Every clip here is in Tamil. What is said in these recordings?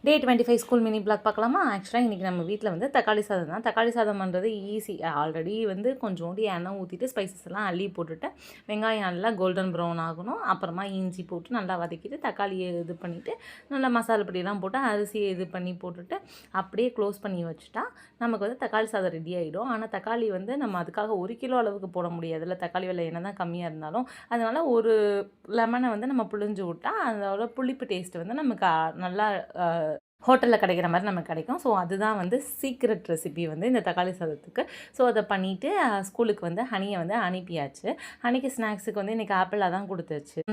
டே 25 ஸ்கூல் மினி பிளாக் பார்க்கலாமா? ஆக்சுவலாக இன்றைக்கி நம்ம வீட்டில் வந்து தக்காளி சாதம் தான். தக்காளி சாதம் பண்ணுறது ஈஸி. ஆல்ரெடி வந்து கொஞ்சோண்டு எண்ணெய் ஊற்றிட்டு ஸ்பைசஸ் எல்லாம் அள்ளி போட்டுட்டு வெங்காயம் நல்லா கோல்டன் ப்ரௌன் ஆகணும். அப்புறமா இஞ்சி போட்டு நல்லா வதக்கிட்டு தக்காளியை இது பண்ணிவிட்டு நல்லா மசாலா பொடியெல்லாம் போட்டு அரிசியை இது பண்ணி போட்டுட்டு அப்படியே க்ளோஸ் பண்ணி வச்சுட்டா நமக்கு வந்து தக்காளி சாதம் ரெடி ஆகிடும். ஆனால் தக்காளி வந்து நம்ம அதுக்காக 1 கிலோ அளவுக்கு போட முடியாதுல்ல, தக்காளி விலை என்ன தான் கம்மியாக இருந்தாலும். அதனால் ஒரு லெமனை வந்து நம்ம புழிஞ்சு விட்டால் அதோட புளிப்பு டேஸ்ட் வந்து நமக்கு நல்லா ஹோட்டலில் கிடைக்கிற மாதிரி நமக்கு கிடைக்கும். ஸோ அதுதான் வந்து சீக்ரெட் ரெசிபி வந்து இந்த தக்காளி சாதத்துக்கு. ஸோ அதை பண்ணிவிட்டு ஸ்கூலுக்கு வந்து ஹனியை வந்து அனுப்பியாச்சு. ஹனிக்கு ஸ்நாக்ஸுக்கு வந்து இன்றைக்கி ஆப்பிளாக தான் கொடுத்துச்சு.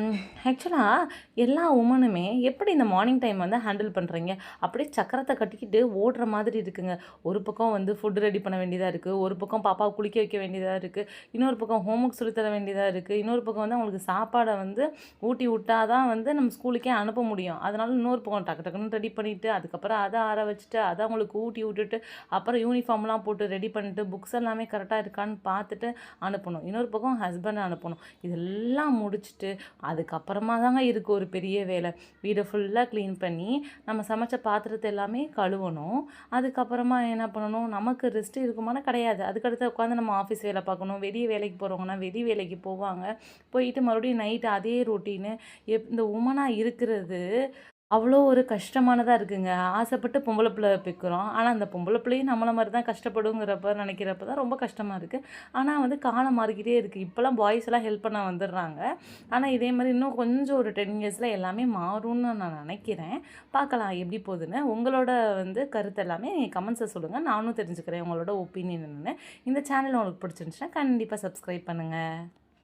ஆக்சுவலாக எல்லா உமனுமே எப்படி இந்த மார்னிங் டைம் வந்து ஹேண்டில் பண்ணுறீங்க? அப்படியே சக்கரத்தை கட்டிக்கிட்டு ஓடுற மாதிரி இருக்குங்க. ஒரு பக்கம் வந்து ஃபுட் ரெடி பண்ண வேண்டியதாக இருக்குது, ஒரு பக்கம் பாப்பாவை குளிக்க வைக்க வேண்டியதாக இருக்குது, இன்னொரு பக்கம் ஹோம்ஒர்க் சொல்லித்தர வேண்டியதாக இருக்குது, இன்னொரு பக்கம் வந்து அவங்களுக்கு சாப்பாடை வந்து ஊட்டி விட்டால் தான் வந்து நம்ம ஸ்கூலுக்கே அனுப்ப முடியும். அதனால இன்னொரு பக்கம் டக்கு டக்குன்னு ரெடி பண்ணிவிட்டு அதுக்கப்புறம் அதை ஆற வச்சுட்டு அதை அவங்களுக்கு ஊட்டி விட்டுட்டு அப்புறம் யூனிஃபார்ம்லாம் போட்டு ரெடி பண்ணிட்டு புக்ஸ் எல்லாமே கரெக்டாக இருக்கான்னு பார்த்துட்டு அனுப்பணும். இன்னொரு பக்கம் ஹஸ்பண்டை அனுப்பணும். இதெல்லாம் முடிச்சுட்டு அதுக்கப்புறமா தாங்க இருக்குது ஒரு பெரிய வேலை. வீடை ஃபுல்லாக க்ளீன் பண்ணி நம்ம சமைச்ச பாத்திரத்தை எல்லாமே கழுவணும். அதுக்கப்புறமா என்ன பண்ணணும், நமக்கு ரெஸ்ட் இருக்குமானா கிடையாது. அதுக்கடுத்து உட்காந்து நம்ம ஆஃபீஸ் வேலை பார்க்கணும். வெளியே வேலைக்கு போகிறவங்கன்னா வெளி வேலைக்கு போவாங்க. போயிட்டு மறுபடியும் நைட்டு அதே ரொட்டீனு. இந்த உமனாக இருக்கிறது அவ்வளோ ஒரு கஷ்டமானதாக இருக்குங்க. ஆசைப்பட்டு பொம்பளை பிள்ளை பெக்கிறோம். ஆனால் அந்த பொம்பளை பிள்ளையும் நம்மள மாதிரி தான் கஷ்டப்படுங்கிறப்ப நினைக்கிறப்ப தான் ரொம்ப கஷ்டமாக இருக்குது. ஆனால் வந்து காலம் மாறிக்கிட்டே இருக்குது. இப்போலாம் பாய்ஸ் எல்லாம் ஹெல்ப் பண்ண வந்துடுறாங்க. ஆனால் இதே மாதிரி இன்னும் கொஞ்சம் ஒரு 10 இயர்ஸில் எல்லாமே மாறும்னு நான் நினைக்கிறேன். பார்க்கலாம் எப்படி போகுதுன்னு. உங்களோட வந்து கருத்து எல்லாமே கமெண்ட்ஸை சொல்லுங்கள். நானும் தெரிஞ்சுக்கிறேன் உங்களோட ஒப்பீனியன் என்னென்னு. இந்த சேனல் உங்களுக்கு பிடிச்சிருந்துச்சுன்னா கண்டிப்பாக சப்ஸ்கிரைப் பண்ணுங்கள்.